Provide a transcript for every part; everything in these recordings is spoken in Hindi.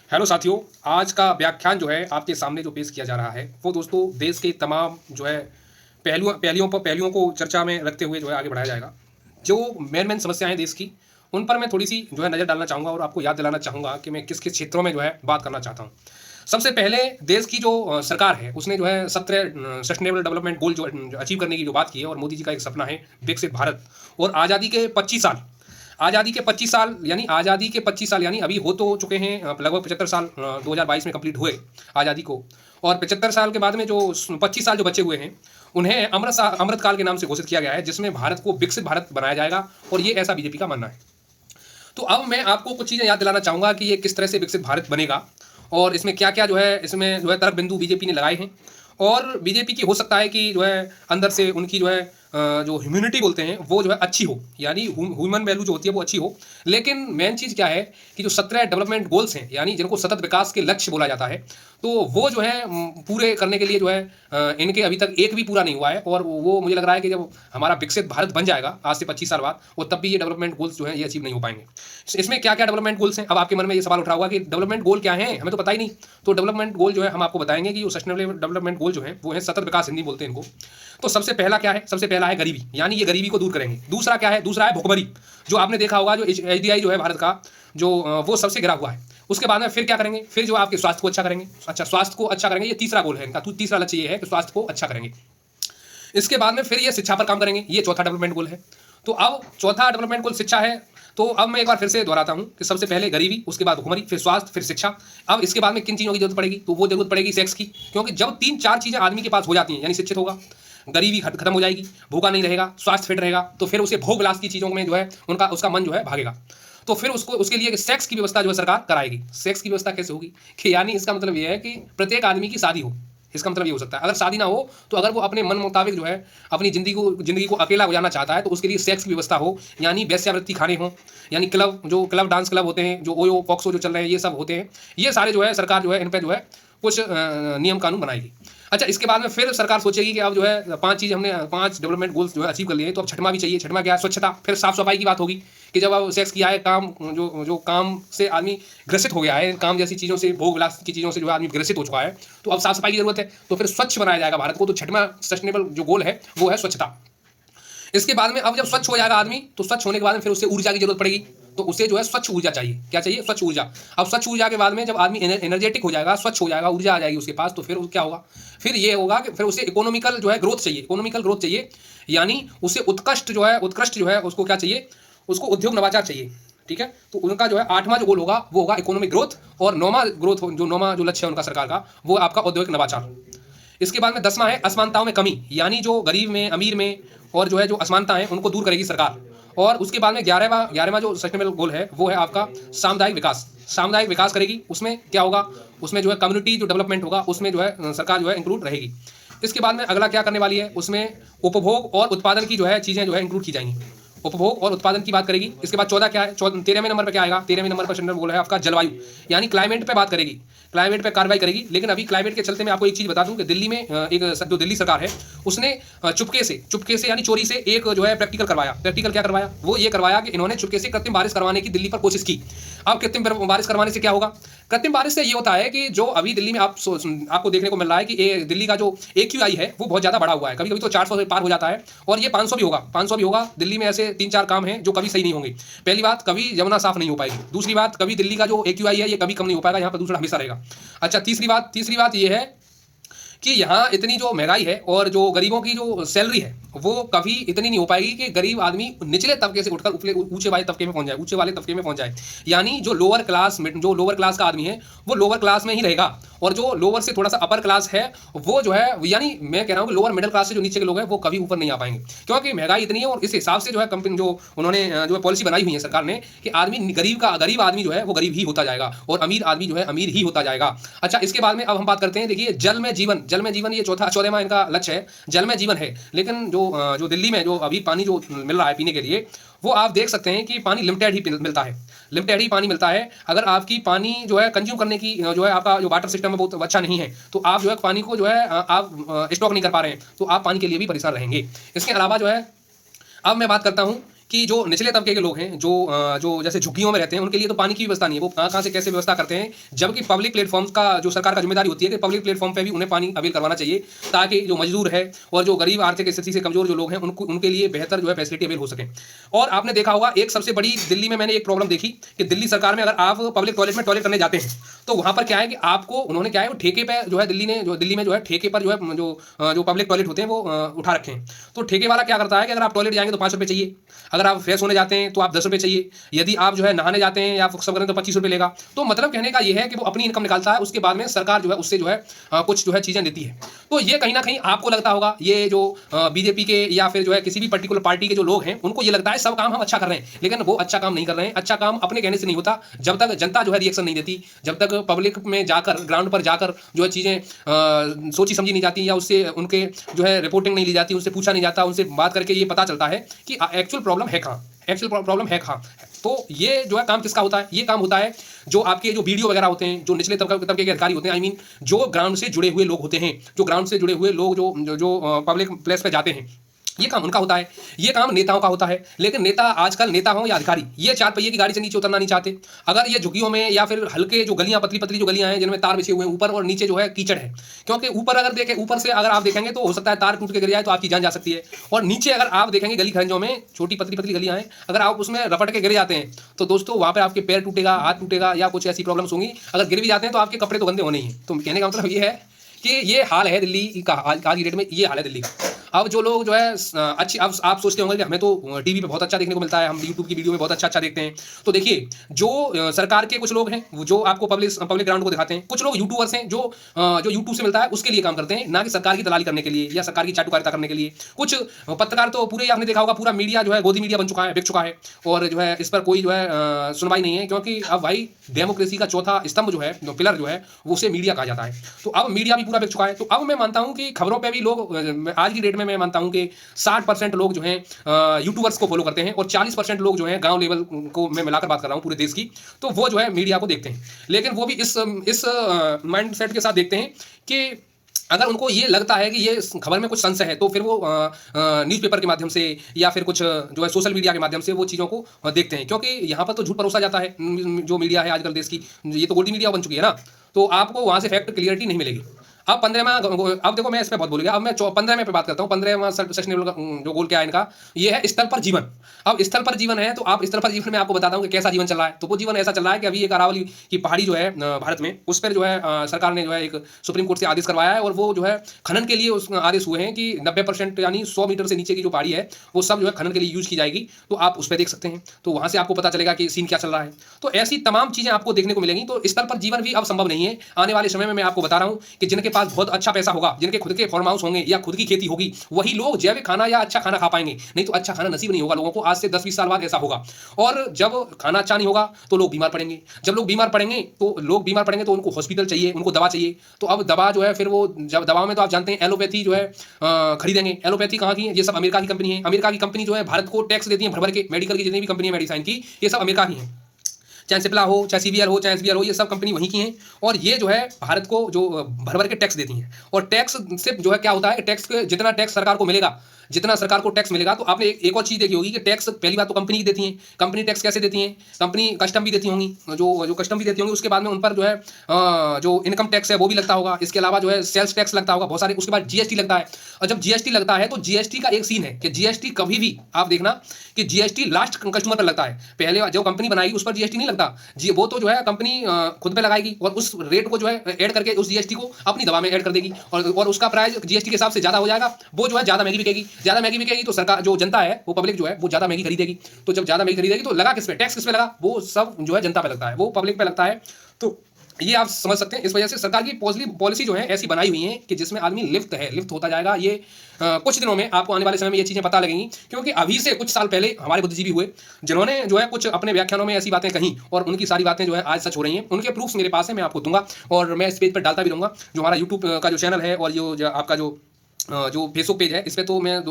हेलो साथियों। आज का व्याख्यान जो है आपके सामने जो पेश किया जा रहा है वो दोस्तों देश के तमाम जो है पहलुओं को चर्चा में रखते हुए जो है आगे बढ़ाया जाएगा। जो मेन समस्याएं हैं देश की, उन पर मैं थोड़ी सी जो है नज़र डालना चाहूँगा और आपको याद दिलाना चाहूँगा कि मैं किस किस क्षेत्रों में जो है बात करना चाहता हूँ। सबसे पहले देश की जो सरकार है उसने जो है 17 सस्टेनेबल डेवलपमेंट गोल जो अचीव करने की जो बात की है, और मोदी जी का एक सपना है विकसित भारत। और आज़ादी के 25 साल यानी अभी हो तो चुके हैं लगभग 75 साल 2022 में कंप्लीट हुए आज़ादी को। और 75 साल के बाद में जो 25 साल जो बचे हुए हैं उन्हें अमृत काल के नाम से घोषित किया गया है, जिसमें भारत को विकसित भारत बनाया जाएगा। और ये ऐसा बीजेपी का मानना है। तो अब मैं आपको कुछ चीज़ें याद दिलाना चाहूँगा कि ये किस तरह से विकसित भारत बनेगा और इसमें क्या क्या जो है तर्क बिंदु बीजेपी ने लगाए हैं। और बीजेपी की हो सकता है कि जो है अंदर से उनकी जो है जो ह्यूमैनिटी बोलते हैं वो जो है अच्छी हो, यानी ह्यूमन वैल्यू जो होती है वो अच्छी हो। लेकिन मेन चीज़ क्या है कि जो 17 डेवलपमेंट गोल्स हैं, यानी जिनको सतत विकास के लक्ष्य बोला जाता है, तो वो जो है पूरे करने के लिए जो है इनके अभी तक एक भी पूरा नहीं हुआ है। और वो मुझे लग रहा है कि जब हमारा विकसित भारत बन जाएगा आज से 25 साल बाद, और तब भी ये डेवलपमेंट गोल्स जो है ये अचीव नहीं हो पाएंगे। इसमें क्या क्या डेवलपमेंट गोल्स हैं, अब आपके मन में ये सवाल उठ रहा होगा कि डेवलपमेंट गोल क्या है, हमें तो पता ही नहीं। तो डेवलपमेंट गोल जो है हम आपको बताएंगे कि जो सस्टेनेबल डेवलपमेंट गोल जो है वो है सतत विकास, हिंदी बोलते हैं इनको। तो सबसे पहला क्या है, सबसे पहला है गरीबी, यानी ये गरीबी को दूर करेंगे। दूसरा क्या है, दूसरा है भुखमरी। जो आपने देखा होगा जो एचडीआई जो है भारत का जो वो सबसे गिरा हुआ है। उसके बाद में फिर क्या करेंगे, फिर जो आपके स्वास्थ्य को अच्छा करेंगे। अच्छा, स्वास्थ्य को अच्छा करेंगे, ये तीसरा गोल है इनका। तीसरा लक्ष्य ये है कि स्वास्थ्य को अच्छा करेंगे। इसके बाद में फिर ये शिक्षा पर काम करेंगे, ये चौथा डेवलपमेंट गोल है। तो अब चौथा डेवलपमेंट गोल शिक्षा है। तो अब मैं एक बार फिर से दोहराता हूं कि सबसे पहले गरीबी, उसके बाद भुखमरी, फिर स्वास्थ्य, फिर शिक्षा। अब इसके बाद में किन चीज़ों की जरूरत पड़ेगी, तो वो जरूरत पड़ेगी सेक्स की। क्योंकि जब 3-4 चीज़ें आदमी के पास हो जाती हैं, यानी शिक्षित होगा, गरीबी खत्म हो जाएगी, भूखा नहीं रहेगा, स्वास्थ्य फिट रहेगा, तो फिर उसे भोग विलास की चीज़ों में जो है उसका मन जो है भागेगा। तो फिर उसके लिए सेक्स की व्यवस्था जो है सरकार कराएगी। सेक्स की व्यवस्था कैसे होगी कि यानी इसका मतलब ये है कि प्रत्येक आदमी की शादी हो। इसका मतलब ये हो सकता है, अगर शादी ना हो तो अगर वो अपने मन मुताबिक जो है अपनी जिंदगी को अकेला गुजारना चाहता है तो उसके लिए सेक्स की व्यवस्था हो, यानी वेश्यावृत्ति खाने हो, यानी क्लब डांस क्लब होते हैं, जो ओयो पॉक्सो जो चल रहे हैं, ये सब होते हैं। ये सारे जो है सरकार जो है इन पर जो है कुछ नियम कानून बनाएगी। अच्छा, इसके बाद में फिर सरकार सोचेगी कि अब जो है 5 डेवलपमेंट गोल्स जो है अचीव कर लिए, तो अब छठवां भी चाहिए। छठवां क्या है, स्वच्छता। फिर साफ सफाई की बात होगी कि जब अब सेक्स किया है, काम जो काम से आदमी ग्रसित हो गया है, काम जैसी चीज़ों से, भोग विलास की चीज़ों से जो है आदमी ग्रसित हो चुका है, तो अब साफ सफाई की जरूरत है। तो फिर स्वच्छ बनाया जाएगा भारत को। तो छठवां सस्टेनेबल जो गोल है वो है स्वच्छता। इसके बाद में अब जब स्वच्छ हो जाएगा आदमी, तो स्वच्छ होने के बाद में फिर उससे ऊर्जा की जरूरत पड़ेगी। तो उसे जो है स्वच्छ ऊर्जा चाहिए। क्या चाहिए, स्वच्छ ऊर्जा। अब स्वच्छ ऊर्जा के बाद में जब आदमी एनर्जेटिक हो जाएगा, स्वच्छ हो जाएगा, ऊर्जा आ जाएगी उसके पास, तो फिर क्या होगा, फिर ये होगा कि फिर उसे इकोनॉमिकल जो है ग्रोथ चाहिए। इकोनॉमिकल ग्रोथ चाहिए, यानी उसे उत्कृष्ट जो है उसको क्या चाहिए, उसको उद्योग नवाचार चाहिए। ठीक है, तो उनका जो है 8वां जो गोल होगा वो होगा इकोनॉमिक ग्रोथ, और 9वां जो लक्ष्य है उनका सरकार का वो आपका औद्योगिक नवाचार। इसके बाद में 10वां है असमानताओं में कमी, यानी जो गरीब में, अमीर में, और जो है जो असमानता है उनको दूर करेगी सरकार। और उसके बाद में 11वां जो सस्टेनेबल गोल है वो है आपका सामुदायिक विकास। सामुदायिक विकास करेगी। उसमें क्या होगा, उसमें जो है कम्युनिटी जो डेवलपमेंट होगा उसमें जो है सरकार जो है इंक्लूड रहेगी। इसके बाद में अगला क्या करने वाली है, उसमें उपभोग और उत्पादन की जो है चीज़ें जो है इंक्लूड की जाएंगी। उपभोग और उत्पादन की बात करेगी। इसके बाद 14 क्या है, 13वें नंबर पर क्या आएगा, 13वें नंबर पर सस्टेनेबल गोल है आपका जलवायु, यानी क्लाइमेट पे बात करेगी, क्लाइमेट पे कार्रवाई करेगी। लेकिन अभी क्लाइमेट के चलते मैं आपको एक चीज़ बता दूं कि दिल्ली में जो दिल्ली सरकार है उसने चुपके से यानी चोरी से एक जो है प्रैक्टिकल करवाया। प्रैक्टिकल क्या करवाया, वो ये करवाया कि इन्होंने चुपके से कृत्रिम बारिश करवाने की दिल्ली पर कोशिश की। अब कृत्रिम बारिश करवाने से क्या होगा, कृत्रिम बारिश से ये होता है कि जो अभी दिल्ली में आपको देखने को मिल रहा है कि दिल्ली का जो AQI है वो बहुत ज़्यादा बढ़ा हुआ है। कभी कभी तो 400 से पार हो जाता है, और ये 500 भी होगा। 500 भी होगा। दिल्ली में ऐसे 3-4 काम हैं जो कभी सही नहीं होंगे। पहली बात, कभी यमुना साफ नहीं हो पाएगी। दूसरी बात, कभी दिल्ली का जो AQI है ये कभी कम नहीं हो पाएगा, यहाँ पर दूसरा हमेशा रहेगा। अच्छा, तीसरी बात ये है कि यहाँ इतनी जो महंगाई है और जो गरीबों की जो सैलरी है वो कभी इतनी नहीं हो पाएगी कि गरीब आदमी निचले तबके से उठकर ऊंचे वाले तबके में पहुंच जाए। यानी जो लोअर क्लास का आदमी है वो लोअर क्लास में ही रहेगा, और जो लोअर से थोड़ा सा अपर क्लास है वो जो है, यानी मैं कह रहा हूँ कि लोअर मिडिल क्लास से जो नीचे के लोग हैं वो कभी ऊपर नहीं आ पाएंगे, क्योंकि महंगाई इतनी है। और इस हिसाब से जो है कंपनी जो उन्होंने जो पॉलिसी बनाई हुई है सरकार ने कि गरीब आदमी जो है वो गरीब ही होता जाएगा, और अमीर आदमी जो है अमीर ही होता जाएगा। अच्छा, इसके बाद में अब हम बात करते हैं, देखिए जल में जीवन ये 14वां इनका लक्ष्य है। जल में जीवन है, लेकिन जो दिल्ली में जो अभी पानी जो मिल रहा है पीने के लिए, वो आप देख सकते हैं कि पानी लिमिटेड ही मिलता है। लिमिटेड ही पानी मिलता है। अगर आपकी पानी जो है कंज्यूम करने की जो है आपका जो वाटर सिस्टम है बहुत अच्छा नहीं है, तो आप जो है पानी को जो है आप स्टॉक नहीं कर पा रहे हैं, तो आप पानी के लिए भी परेशान रहेंगे। इसके अलावा जो है अब मैं बात करता हूँ कि जो निचले तबके के लोग हैं, जो जैसे झुग्गियों में रहते हैं, उनके लिए तो पानी की व्यवस्था नहीं है। वो कहाँ से कैसे व्यवस्था करते हैं, जबकि पब्लिक प्लेटफॉर्म्स का जो सरकार का जिम्मेदारी होती है कि पब्लिक प्लेटफॉर्म पे भी उन्हें पानी अवेल करवाना चाहिए, ताकि जो मजदूर है और जो गरीब आर्थिक स्थिति से कमजोर जो लोग हैं उनके लिए बेहतर जो है फैसिलिटी अवेल हो सके। और आपने देखा होगा, एक सबसे बड़ी दिल्ली में मैंने एक प्रॉब्लम देखी कि दिल्ली सरकार में अगर आप पब्लिक टॉयलेट में टॉयलेट करने जाते हैं तो वहां पर क्या है कि आपको उन्होंने क्या है वो ठेके पे जो है दिल्ली में जो है ठेके पर जो है जो पब्लिक टॉयलेट होते हैं वो उठा रखे हैं। तो ठेके वाला क्या करता है कि अगर आप टॉयलेट जाएंगे तो 5 रुपये चाहिए, अगर आप फ्रेश होने जाते हैं तो आप 10 रुपये चाहिए, यदि आप जो है नहाने जाते हैं या सब करें तो 25 रुपये लेगा। तो मतलब कहने का ये है कि वो अपनी इनकम निकालता है, उसके बाद में सरकार जो है उससे जो है कुछ जो है चीज़ें देती है। तो ये कहीं ना कहीं आपको लगता होगा, ये जो बीजेपी के या फिर जो है किसी भी पर्टिकुलर पार्टी के जो लोग हैं उनको ये लगता है सब काम हम अच्छा कर रहे हैं, लेकिन वो अच्छा काम नहीं कर रहे हैं। अच्छा काम अपने कहने से नहीं होता, जब तक जनता जो है रिएक्शन नहीं देती, जब तक पब्लिक में जाकर ग्राउंड पर जाकर जो है चीज़ें सोची समझी नहीं जाती या उससे उनके जो है रिपोर्टिंग नहीं ली जाती, उनसे पूछा नहीं जाता, उनसे बात करके ये पता चलता है कि एक्चुअल प्रॉब्लम है कहाँ, एक्चुअल प्रॉब्लम है कहाँ। तो ये जो है काम किसका होता है, ये काम होता है जो आपके जो वीडियो वगैरह होते हैं, जो निचले तबके के अधिकारी होते हैं, आई मीन जो ग्राउंड से जुड़े हुए लोग होते हैं, जो ग्राउंड से जुड़े हुए लोग जो पब्लिक प्लेस पे जाते हैं, ये काम उनका होता है, ये काम नेताओं का होता है। लेकिन नेता आजकल नेता हो या अधिकारी, ये 4 पहिए की गाड़ी से नीचे उतरना नहीं चाहते। अगर ये झुग्गियों में या फिर हल्के जो गलियां, पतली पतली जो गलियां हैं जिनमें तार बिछे हुए हैं, ऊपर और नीचे जो है कीचड़ है, क्योंकि ऊपर अगर देखें, ऊपर से अगर आप देखेंगे तो हो सकता है तार टूट के गिर जाए तो आपकी जान जा सकती है, और नीचे अगर आप देखेंगे गली खरंजों में छोटी पतली पतली गलियां हैं, अगर आप उसमें रपट के गिर जाते हैं तो दोस्तों वहाँ पर आपके पैर टूटेगा, हाथ टूटेगा या कुछ ऐसी प्रॉब्लम्स होंगी। अगर गिर भी जाते हैं तो आपके कपड़े तो गंदे होने ही हैं। तो कहने का मतलब ये है कि ये हाल है दिल्ली का, आज की डेट में ये हाल है दिल्ली का। अब जो लोग जो है अच्छी, अब आप सोचते होंगे कि हमें तो टीवी पे बहुत अच्छा देखने को मिलता है, हम यूट्यूब की वीडियो में बहुत अच्छा देखते हैं। तो देखिए, जो सरकार के कुछ लोग हैं जो आपको पब्लिक ग्राउंड को दिखाते हैं, कुछ लोग यूट्यूबर्स हैं जो यूट्यूब से मिलता है उसके लिए काम करते हैं, ना कि सरकार की दलाली करने के लिए या सरकार की चाटुकारिता करने के लिए। कुछ पत्रकार तो पूरे, आपने देखा होगा, पूरा मीडिया जो है गोदी मीडिया बन चुका है, बिक चुका है, और जो है इस पर कोई जो है सुनवाई नहीं है, क्योंकि अब भाई डेमोक्रेसी का चौथा स्तंभ जो है, पिलर जो है, वो उसे मीडिया कहा जाता है। तो अब मीडिया भी पूरा बिक चुका है। तो अब मैं मानता हूं कि खबरों पे भी लोग, आज की डेट में मैं मानता हूं कि 60% लोग जो हैं यूट्यूबर्स को फॉलो करते हैं, और 40% लोग जो हैं गांव लेवल को मैं मिलाकर बात कर रहा हूं पूरे देश की, तो वो जो है मीडिया को देखते हैं। लेकिन वो भी इस माइंडसेट के साथ देखते हैं कि अगर उनको ये लगता है कि ये खबर में कुछ संशय है तो फिर वो न्यूज़पेपर के माध्यम से या फिर कुछ जो है सोशल मीडिया के माध्यम से वो चीज़ों को देखते हैं, क्योंकि यहाँ पर तो झूठ परोसा जाता है। जो मीडिया है आजकल देश की, ये तो गोल्डी मीडिया बन चुकी है ना, तो आपको वहाँ से फैक्ट क्लियरिटी नहीं मिलेगी। अब 15वां, अब देखो मैं इस पर बहुत बोलूँगा, अब मैं 15वें पे बात करता हूँ। 15वां सस्टेनेबल जो गोल क्या है इनका, ये है स्थल पर जीवन। अब स्थल पर जीवन है तो आप स्थल पर जीवन में आपको बताता हूँ कि कैसा जीवन चल रहा है। तो वो जीवन ऐसा चल रहा है कि अभी एक अरावली की पहाड़ी जो है भारत में, उस पर जो है सरकार ने जो है एक सुप्रीम कोर्ट से आदेश करवाया है, और वो जो है खनन के लिए उस आदेश हुए हैं कि 90% यानी 100 मीटर से नीचे की जो पहाड़ी है वो सब जो है खनन के लिए यूज की जाएगी। तो आप उस पर देख सकते हैं, तो वहाँ से आपको पता चलेगा कि सीन क्या चल रहा है। तो ऐसी तमाम चीज़ें आपको देखने को मिलेंगी। तो स्थल पर जीवन भी अब संभव नहीं है। आने वाले समय में मैं आपको बता रहा हूँ कि जिनके पास बहुत अच्छा पैसा होगा, जिनके खुद के फार्म हाउस होंगे या खुद की खेती होगी, वही लोग जैविक खाना या अच्छा खाना खा पाएंगे, नहीं तो अच्छा खाना नसीब नहीं होगा लोगों को। आज से 10-20 साल बाद ऐसा होगा। और जब खाना अच्छा नहीं होगा तो लोग बीमार पड़ेंगे, जब लोग बीमार पड़ेंगे तो उनको हॉस्पिटल चाहिए, उनको दवा चाहिए। तो अब दवा जो है, फिर वो जब दवा में तो आप जानते हैं एलोपैथी जो है खरीदेंगे। एलोपैथी कहाँ की है? ये सब अमेरिका की कंपनी है। अमेरिका की कंपनी जो है भारत को टैक्स देती है भर भर के। मेडिकल की जितनी भी कंपनी है मेडिसिन की, ये सब अमेरिका की है। चाहे सिप्ला हो, चाहे सीवीआर हो, चाहे एसबीआर हो, ये सब कंपनी वहीं की हैं। और ये जो है भारत को जो भर भर के टैक्स देती हैं। और टैक्स से जो है क्या होता है, टैक्स जितना टैक्स सरकार को मिलेगा, जितना सरकार को टैक्स मिलेगा, तो आपने एक और चीज़ देखी होगी कि टैक्स पहली बात तो कंपनी की देती हैं। कंपनी टैक्स कैसे देती हैं? कंपनी कस्टम भी देती होंगी, जो कस्टम भी देती होंगी, उसके बाद में उन पर जो है जो इनकम टैक्स है वो भी लगता होगा। इसके अलावा जो है सेल्स टैक्स लगता होगा बहुत सारे। उसके बाद जीएसटी लगता है। और जब जीएसटी लगता है तो जीएसटी का एक सीन है कि जीएसटी कभी भी आप देखना कि जीएसटी लास्ट कस्टमर पर लगता है। पहले जो कंपनी बनाएगी उस पर जीएसटी नहीं लगता जी, वो तो जो है कंपनी खुद पे लगाएगी और उस रेट को जो है ऐड करके उस जीएसटी को अपनी दवा में ऐड कर देगी, और उसका प्राइस जीएसटी के हिसाब से ज़्यादा हो जाएगा। वो जो है ज़्यादा महंगी बिकेगी तो सरकार, जो जनता है, वो पब्लिक जो है वो ज़्यादा महंगी खरीदेगी। तो जब ज़्यादा महंगी खरीदेगी तो लगा किस पे? टैक्स किस पे लगा? वो सब जो है जनता पे लगता है, वो पब्लिक पे लगता है। तो ये आप समझ सकते हैं। इस वजह से सरकार की पॉलिसी जो है ऐसी बनाई हुई है कि जिसमें आदमी लिफ्ट होता जाएगा। ये कुछ दिनों में आपको आने वाले समय में ये चीज़ें पता लगेंगी, क्योंकि अभी से कुछ साल पहले हमारे बुद्धिजीवी हुए जिन्होंने जो है कुछ अपने व्याख्यानों में ऐसी बातें कही, और उनकी सारी बातें जो है आज सच हो रही हैं। उनके प्रूफ्स मेरे पास है, मैं आपको दूंगा, और मैं इस पेज पर डालता भी रहूँगा। जो हमारा यूट्यूब का जो चैनल है और जो आपका जो जो फेसबुक पेज है इस पे तो मैं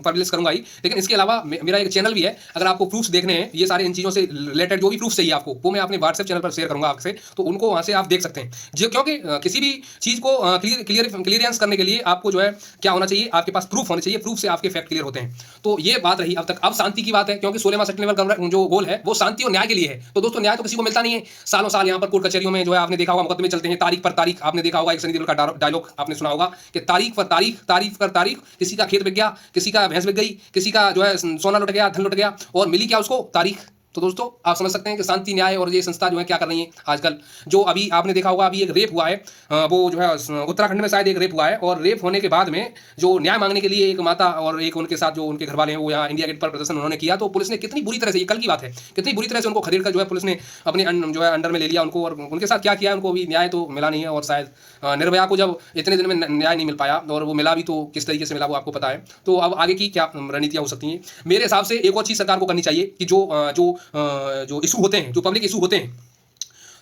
पब्लिश करूंगा ही, लेकिन इसके अलावा मेरा एक चैनल भी है। अगर आपको प्रूफ्स देखने हैं ये सारे इन चीज़ों से रिलेटेड जो भी प्रूफ चाहिए आपको, वो मैं अपने व्हाट्सएप चैनल पर शेयर करूंगा आपसे, तो उनको वहाँ से आप देख सकते हैं। जो क्योंकि किसी भी चीज़ को क्लियरेंस करने के लिए आपको जो है क्या होना चाहिए, आपके पास प्रूफ होने चाहिए, प्रूफ से आपके फैक्ट क्लियर होते हैं। तो ये बात रही अब तक। अब शांति की बात है, क्योंकि 16वां सस्टेनेबल जो गोल है वो शांति और न्याय के लिए है। तो दोस्तों न्याय तो किसी को मिलता नहीं है। सालों साल यहाँ पर कोर्ट कचहरियों में जो है आपने देखा होगा मुकदमे चलते हैं, तारीख पर तारीख। आपने देखा होगा एक सनी देओल का डायलॉग आपने सुना होगा कि तारीख पर तारीख, तारीख पर तारीख, किसी का खेत बिक गया, किसी का भैंस बिक गई, किसी का जो है सोना लुट गया, धन लुट गया, और मिली क्या उसको, तारीख। तो दोस्तों आप समझ सकते हैं कि शांति न्याय और ये संस्था जो है क्या कर रही है आजकल। जो अभी आपने देखा होगा अभी एक रेप हुआ है, वो जो है उत्तराखंड में शायद एक रेप हुआ है, और रेप होने के बाद में जो न्याय मांगने के लिए एक माता और एक उनके साथ जो उनके घर वाले हैं वो यहाँ इंडिया गेट पर प्रदर्शन उन्होंने किया, तो पुलिस ने कितनी बुरी तरह से, ये कल की बात है, कितनी बुरी तरह से उनको खदेड़ कर जो है पुलिस ने अपने जो है अंडर में ले लिया उनको, और उनके साथ क्या किया उनको अभी न्याय तो मिला नहीं है। और शायद निर्भया को जब इतने दिन में न्याय नहीं मिल पाया और वो मिला भी तो किस तरीके से मिला वो आपको पता है। तो अब आगे की क्या रणनीतियाँ हो सकती हैं, मेरे हिसाब से एक और चीज़ सरकार को करनी चाहिए कि जो इशू होते हैं, जो पब्लिक इशू होते हैं,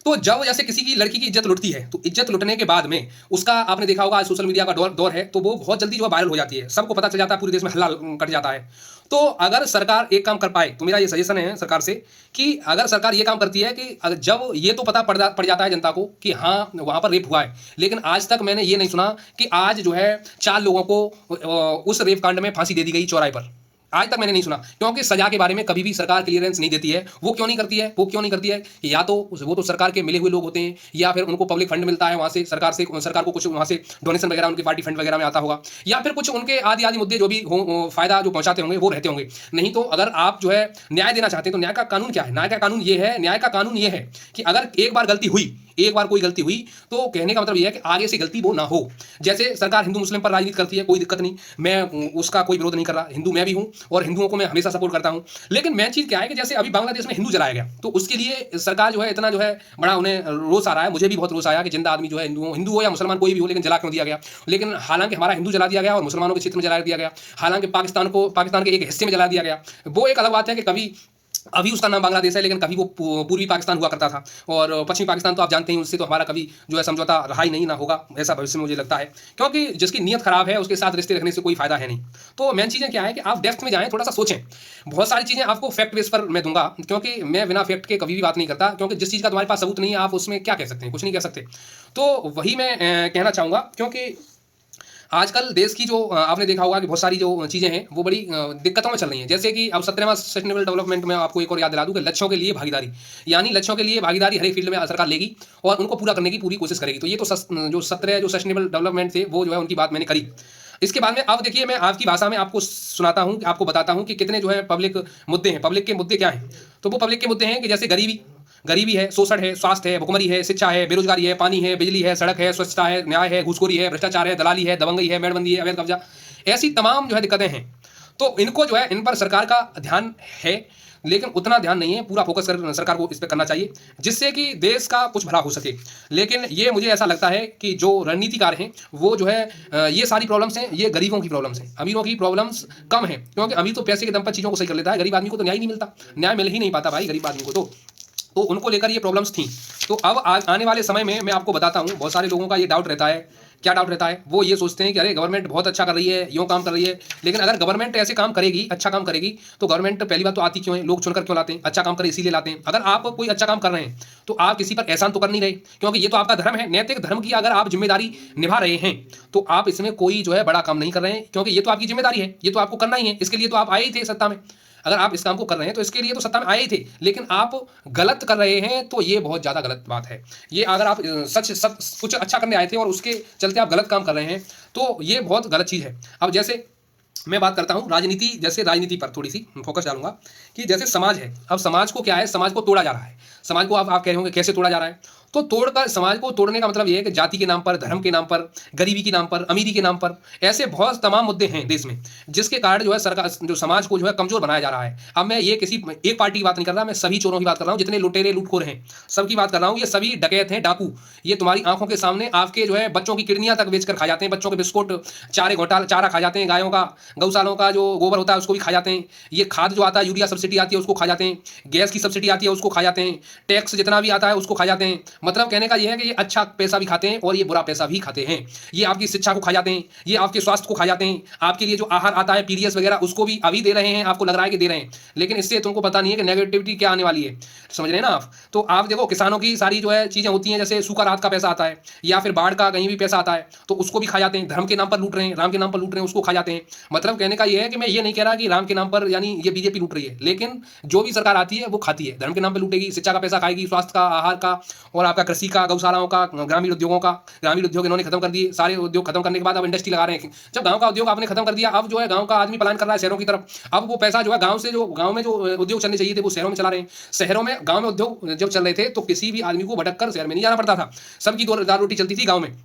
तो जब जैसे किसी की लड़की की इज्जत लुटती है, तो इज्जत लुटने के बाद में उसका आपने देखा होगा सोशल मीडिया का दौर है, तो वो बहुत जल्दी जो है वायरल हो जाती है, सबको पता चल जाता है, पूरे देश में हल्ला कट जाता है। तो अगर सरकार एक काम कर पाए, तो मेरा ये सजेशन है सरकार से कि अगर सरकार ये काम करती है कि जब ये तो पता पड़ जाता है जनता को कि हाँ वहाँ पर रेप हुआ है, लेकिन आज तक मैंने ये नहीं सुना कि आज जो है 4 लोगों को उस रेप कांड में फांसी दे दी गई चौराहे पर, आज तक मैंने नहीं सुना। क्योंकि सजा के बारे में कभी भी सरकार क्लियरेंस नहीं देती है। वो क्यों नहीं करती है, वो क्यों नहीं करती है, या तो वो तो सरकार के मिले हुए लोग होते हैं, या फिर उनको पब्लिक फंड मिलता है वहाँ से, सरकार को कुछ वहाँ से डोनेशन वगैरह उनकी पार्टी फंड वगैरह में आता होगा, या फिर कुछ उनके आदि मुद्दे जो भी हो फायदा जो पहुँचाते होंगे वो रहते होंगे। नहीं तो अगर आप जो है न्याय देना चाहते हैं तो न्याय का कानून क्या है, न्याय का कानून ये है कि अगर एक बार गलती हुई, एक बार कोई गलती हुई, तो कहने का मतलब यह है कि आगे से गलती वो ना हो। जैसे सरकार हिंदू मुस्लिम पर राजनीति करती है, कोई दिक्कत नहीं, मैं उसका कोई विरोध नहीं कर रहा, हिंदू मैं भी हूं और हिंदुओं को मैं हमेशा सपोर्ट करता हूं। लेकिन मेन चीज़ क्या है कि जैसे अभी बांग्लादेश में हिंदू जलाया गया, तो उसके लिए सरकार जो है इतना जो है बड़ा उन्हें रोष आ रहा है, मुझे भी बहुत रोष आया कि जिंदा आदमी जो है हिंदू हो या मुसलमान कोई भी हो, लेकिन जला क्यों दिया गया। लेकिन हालांकि हमारा हिंदू जला दिया गया और मुसलमानों के क्षेत्र में जला दिया गया, हालांकि पाकिस्तान के एक हिस्से में जला दिया गया। वो एक अलग बात है कि कभी अभी उसका नाम बांग्लादेश है, लेकिन कभी वो पूर्वी पाकिस्तान हुआ करता था, और पश्चिमी पाकिस्तान तो आप जानते हैं, उससे तो हमारा कभी जो है समझौता रहा ही नहीं, ना होगा ऐसा भविष्य में मुझे लगता है, क्योंकि जिसकी नीयत खराब है उसके साथ रिश्ते रखने से कोई फायदा है नहीं। तो मेन चीज़ें क्या है कि आप डेप्थ में जाएं, थोड़ा सा सोचें। बहुत सारी चीज़ें आपको फैक्ट बेस पर मैं दूंगा, क्योंकि मैं बिना फैक्ट के कभी भी बात नहीं करता, क्योंकि जिस चीज़ का तुम्हारे पास सबूत नहीं है आप उसमें क्या कह सकते हैं, कुछ नहीं कह सकते। तो वही मैं कहना चाहूँगा, क्योंकि आजकल देश की जो आपने देखा होगा कि बहुत सारी जो चीज़ें हैं वो बड़ी दिक्कतों में चल रही हैं। जैसे कि अब 17वां सस्टेनेबल डेवलपमेंट में आपको एक और याद दिला दूं कि लक्ष्यों के लिए भागीदारी, यानी लक्ष्यों के लिए भागीदारी हर एक फील्ड में सरकार लेगी और उनको पूरा करने की पूरी कोशिश करेगी। तो ये तो जो 17 जो सस्टेनेबल डेवलपमेंट थे वो जो है उनकी बात मैंने करी। इसके बाद में अब देखिए मैं आपकी भाषा में आपको सुनाता हूँ, आपको बताता हूँ कि कितने जो है पब्लिक मुद्दे हैं। पब्लिक के मुद्दे क्या हैं, तो वो पब्लिक के मुद्दे हैं कि जैसे गरीबी है, शोषण है, स्वास्थ्य है, भुखमरी है, शिक्षा है, बेरोजगारी है, पानी है, बिजली है, सड़क है, स्वच्छता है, न्याय है, घूसखोरी है, भ्रष्टाचार है, दलाली है, दबंगई है, मेड़बंदी है, अवैध कब्जा, ऐसी तमाम जो है दिक्कतें हैं। तो इनको जो है इन पर सरकार का ध्यान है, लेकिन उतना ध्यान नहीं है, पूरा फोकस सरकार को इस पर करना चाहिए जिससे कि देश का कुछ भला हो सके। लेकिन ये मुझे ऐसा लगता है कि जो रणनीतिकार हैं वो जो है ये सारी प्रॉब्लम्स हैं, ये गरीबों की प्रॉब्लम्स हैं, अमीरों की प्रॉब्लम्स कम है, क्योंकि अमीर तो पैसे के दम पर चीज़ों को सही कर लेता है, गरीब आदमी को तो न्याय नहीं मिलता, न्याय मिल ही नहीं पाता भाई गरीब आदमी को। तो उनको लेकर ये प्रॉब्लम्स थी। तो अब आने वाले समय में मैं आपको बताता हूँ, बहुत सारे लोगों का ये डाउट रहता है। क्या डाउट रहता है, वो ये सोचते हैं कि अरे गवर्नमेंट बहुत अच्छा कर रही है, यूँ काम कर रही है। लेकिन अगर गवर्नमेंट ऐसे काम करेगी, अच्छा काम करेगी, तो गवर्नमेंट पहली बात तो आती क्यों है, लोग चुनकर क्यों लाते हैं, अच्छा काम करे इसीलिए लाते हैं। अगर आप कोई अच्छा काम कर रहे हैं तो आप किसी पर एहसान तो कर नहीं रहे, क्योंकि ये तो आपका धर्म है, नैतिक धर्म की अगर आप जिम्मेदारी निभा रहे हैं तो आप इसमें कोई जो है बड़ा काम नहीं कर रहे हैं, क्योंकि ये तो आपकी जिम्मेदारी है, ये तो आपको करना ही है, इसके लिए तो आप आए ही थे सत्ता में। अगर आप इस काम को कर रहे हैं तो इसके लिए तो सत्ता में आए ही थे, लेकिन आप गलत कर रहे हैं, तो ये बहुत ज़्यादा गलत बात है। ये अगर आप कुछ अच्छा करने आए थे और उसके चलते आप गलत काम कर रहे हैं तो ये बहुत गलत चीज़ है। अब जैसे मैं बात करता हूँ राजनीति पर थोड़ी सी फोकस डालूंगा कि जैसे समाज है, अब समाज को क्या है, समाज को तोड़ा जा रहा है। समाज को आप कह रहे होंगे कैसे तोड़ा जा रहा है, तो तोड़कर समाज को तोड़ने का मतलब ये है कि जाति के नाम पर, धर्म के नाम पर, गरीबी के नाम पर, अमीरी के नाम पर, ऐसे बहुत तमाम मुद्दे हैं देश में, जिसके कारण जो है सरकार जो समाज को जो है कमजोर बनाया जा रहा है। अब मैं ये किसी एक पार्टी की बात नहीं कर रहा, मैं सभी चोरों की बात कर रहा हूँ, जितने लुटेरे लूटखोर हैं सबकी बात कर रहा हूँ। ये सभी डकैत हैं, डाकू, ये तुम्हारी आंखों के सामने आपके जो है बच्चों की किडनियां तक बेचकर खा जाते हैं, बच्चों के बिस्कुट, चारा खा जाते हैं, गायों का, गौशालों का जो गोबर होता है उसको भी खा जाते हैं, ये खाद जो आता है, यूरिया सब्सिडी आती है उसको खा जाते हैं, गैस की सब्सिडी आती है उसको खा जाते हैं, टैक्स जितना भी आता है उसको खा जाते हैं, मतलब कहने का ये है कि ये अच्छा पैसा भी खाते हैं और ये बुरा पैसा भी खाते हैं। ये आपकी शिक्षा को खा जाते हैं, ये आपके स्वास्थ्य को खा जाते हैं, आपके लिए जो आहार आता है पीडीएस वगैरह उसको भी अभी दे रहे हैं, आपको लग रहा है कि दे रहे हैं, लेकिन इससे तुमको पता नहीं है कि नेगेटिविटी क्या आने वाली है। समझ रहे हैं ना आप? तो आप देखो किसानों की सारी जो है चीज़ें होती हैं, जैसे सूखा रात का पैसा आता है या फिर बाढ़ का कहीं भी पैसा आता है तो उसको भी खा जाते हैं। धर्म के नाम पर लूट रहे हैं, राम के नाम पर लूट रहे हैं, उसको खा जाते हैं। मतलब कहने का ये है कि मैं ये नहीं कह रहा कि राम के नाम पर यानी ये बीजेपी लूट रही है, लेकिन जो भी सरकार आती है वो खाती है, धर्म के नाम पर लूटेगी, शिक्षा का पैसा खाएगी, स्वास्थ्य का, आहार का और आपका कृषि का, गौशालाओं का, ग्रामीण उद्योगों का। ग्रामीण उद्योग इन्होंने खत्म कर दिए, सारे उद्योग खत्म करने के बाद अब इंडस्ट्री लगा रहे हैं। जब गांव का उद्योग आपने खत्म कर दिया, अब जो है गांव का आदमी पलायन कर रहा है शहरों की तरफ। अब वो पैसा जो है गांव से, जो गांव में जो उद्योग चलने चाहिए थे वो शहरों में चला रहे हैं। शहरों में, गांव में उद्योग जब चल रहे थे तो किसी भी आदमी को भटक कर शहर में नहीं जाना पड़ता था, सबकी दाल रोटी चलती थी गांव में।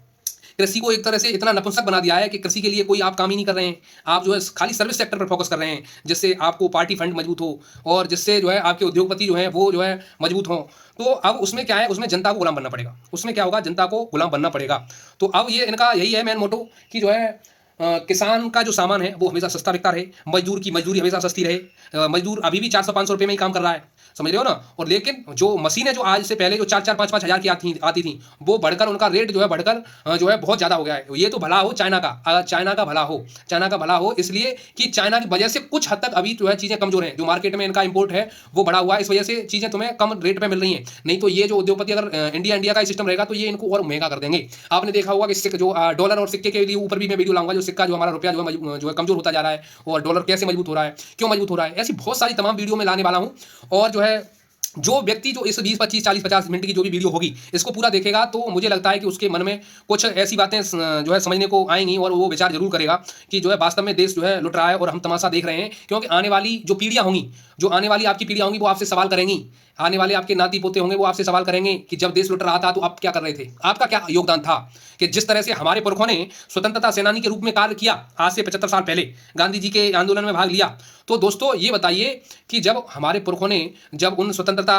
कृषि को एक तरह से इतना नपुंसक बना दिया है कि कृषि के लिए कोई आप काम ही नहीं कर रहे हैं, आप जो है खाली सर्विस सेक्टर पर फोकस कर रहे हैं, जिससे आपको पार्टी फंड मजबूत हो और जिससे जो है आपके उद्योगपति जो है वो जो है मजबूत हो। तो अब उसमें क्या है, उसमें जनता को गुलाम बनना पड़ेगा। उसमें क्या होगा, जनता को गुलाम बनना पड़ेगा। तो अब ये इनका यही है मेन मोटो कि जो है किसान का जो सामान है वो हमेशा सस्ता बिकता रहे, मजदूर की मजदूरी हमेशा सस्ती रहे। मजदूर अभी भी 400-500 रुपये में ही काम कर रहा है, समझ रहे हो ना। और लेकिन जो मशीनें जो आज से पहले जो 4-4, 5-5 हज़ार की आती थी वो बढ़कर उनका रेट जो है बढ़कर जो है बहुत ज़्यादा हो गया है। ये तो भला हो चाइना का, अगर चाइना का भला हो, चाइना का भला हो, इसलिए कि चाइना की वजह से कुछ हद तक अभी जो है चीज़ें कमजोर हैं। जो मार्केट में इनका इंपोर्ट है वो बढ़ा हुआ है, इस वजह से चीज़ें तुम्हें कम रेट पर मिल रही हैं। नहीं तो ये जो उद्योगपति अगर इंडिया का सिस्टम रहेगा तो ये इनको और महंगा कर देंगे। आपने देखा होगा कि जो डॉलर और सिक्के के लिए ऊपर भी मैं वीडियो लाऊंगा, जो सिक्का जो हमारा रुपया जो है कमजोर होता जा रहा है और डॉलर कैसे मजबूत हो रहा है, क्यों मजबूत हो रहा है, ऐसी बहुत सारी तमाम वीडियो में लाने वाला हूं। और जो है जो व्यक्ति जो इस 20, 25, 40, 50 मिनट की जो भी वीडियो होगी इसको पूरा देखेगा तो मुझे लगता है कि उसके मन में कुछ ऐसी बातें जो है समझने को आएंगी और वो विचार जरूर करेगा कि जो है वास्तव में देश जो है लुट रहा है और हम तमाशा देख रहे हैं। क्योंकि आने वाली जो पीढ़ियां होंगी, जो आने वाली आपकी पीढ़ियां होंगी वो आपसे सवाल करेंगी, आने वाले आपके नाती पोते होंगे वो आपसे सवाल करेंगे कि जब देश लुट रहा था तो आप क्या कर रहे थे, आपका क्या योगदान था। कि जिस तरह से हमारे पुरखों ने स्वतंत्रता सेनानी के रूप में कार्य किया आज से 75 साल पहले, गांधी जी के आंदोलन में भाग लिया, तो दोस्तों ये बताइए कि जब हमारे पुरखों ने जब उन स्वतंत्रता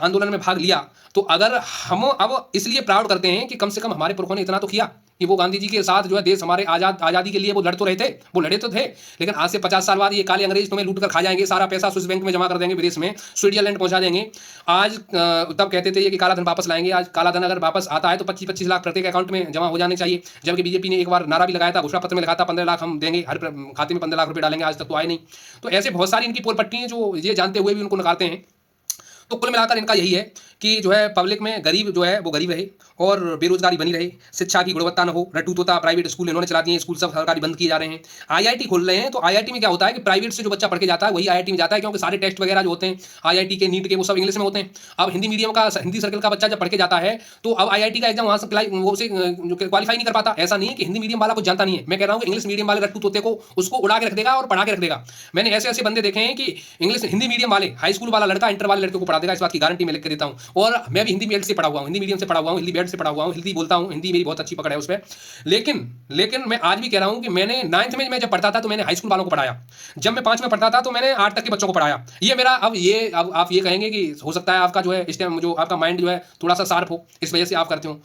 आंदोलन में भाग लिया तो अगर हम अब इसलिए प्राउड करते हैं कि कम से कम हमारे पुरखों ने इतना तो किया कि वो गांधी जी के साथ जो है देश हमारे आज़ादी के लिए वो लड़ तो रहे थे, वो लड़े तो थे, लेकिन आज से 50 साल बाद ये काले अंग्रेज तुम्हें लूट कर खा जाएंगे, सारा पैसा स्विस बैंक में जमा कर देंगे, विदेश में स्विट्जरलैंड पहुंचा देंगे। आज तब कहते थे ये कि काला धन वापस लाएंगे, आज काला धन अगर वापस आता है तो 25-25 लाख प्रत्येक अकाउंट में जमा हो जाने चाहिए। जबकि बीजेपी ने एक बार नारा भी लगाया था, घोषणा पत्र में लिखा था 15 लाख हम देंगे, हर खाते में 15 लाख रुपये डालेंगे, आज तक तो आए नहीं। तो ऐसे बहुत सारी इनकी पोल पट्टी हैं जो ये जानते हुए भी उनको नकारते हैं। तो कुल मिलाकर इनका यही है कि जो है पब्लिक में गरीब जो है वो गरीब रहे और बेरोजगारी बनी रहे, शिक्षा की गुणवत्ता न हो, रटू तोता प्राइवेट स्कूल इन्होंने चला दिए हैं, स्कूल सब सरकारी बंद किए जा रहे हैं, आईआईटी खोल रहे हैं। तो आईआईटी में क्या होता है कि प्राइवेट से जो बच्चा पढ़ के जाता है वही आईआईटी में जाता है, क्योंकि सारे टेस्ट वगैरह जो होते हैं आईआईटी के, नीट के, वो सब इंग्लिश में होते हैं। अब हिंदी मीडियम का, हिंदी सर्कल का बच्चा जब पढ़ के जाता है तो अब आईआईटी का एग्जाम वहाँ से क्वालिफाई नहीं कर पाता। ऐसा नहीं है कि हिंदी मीडियम वाला कुछ जानता नहीं है, मैं कह रहा हूँ कि इंग्लिश मीडियम वाले रट्टू तोते को उसको उड़ा के रख देगा और पढ़ा के रख देगा। मैंने ऐसे ऐसे बंदे देखे हैं कि इंग्लिश हिंदी मीडियम वाले हाई स्कूल वाला लड़का इंटर वाले लड़के को पढ़ा देगा, इस बात की गारंटी मैं लिख के देता हूँ। और मैं भी हिंदी से पढ़ा हुआ हूँ, हिंदी मीडियम से पढ़ा हुआ हूँ, हिंदी बेल्ट से पढ़ा हुआ हूँ, हिंदी बोलता हूँ, हिंदी मेरी बहुत अच्छी पकड़ है उस पर। लेकिन मैं आज भी कह रहा हूँ कि मैंने 9th में मैं जब पढ़ता था तो मैंने हाई स्कूल वालों को पढ़ाया, जब मैं 5 में पढ़ता था तो मैंने 8 तक के बच्चों को पढ़ाया। ये मेरा अब आप ये कहेंगे कि हो सकता है आपका जो है इस टाइम जो आपका माइंड जो है थोड़ा सा शार्प हो, इस वजह से आप करते हो,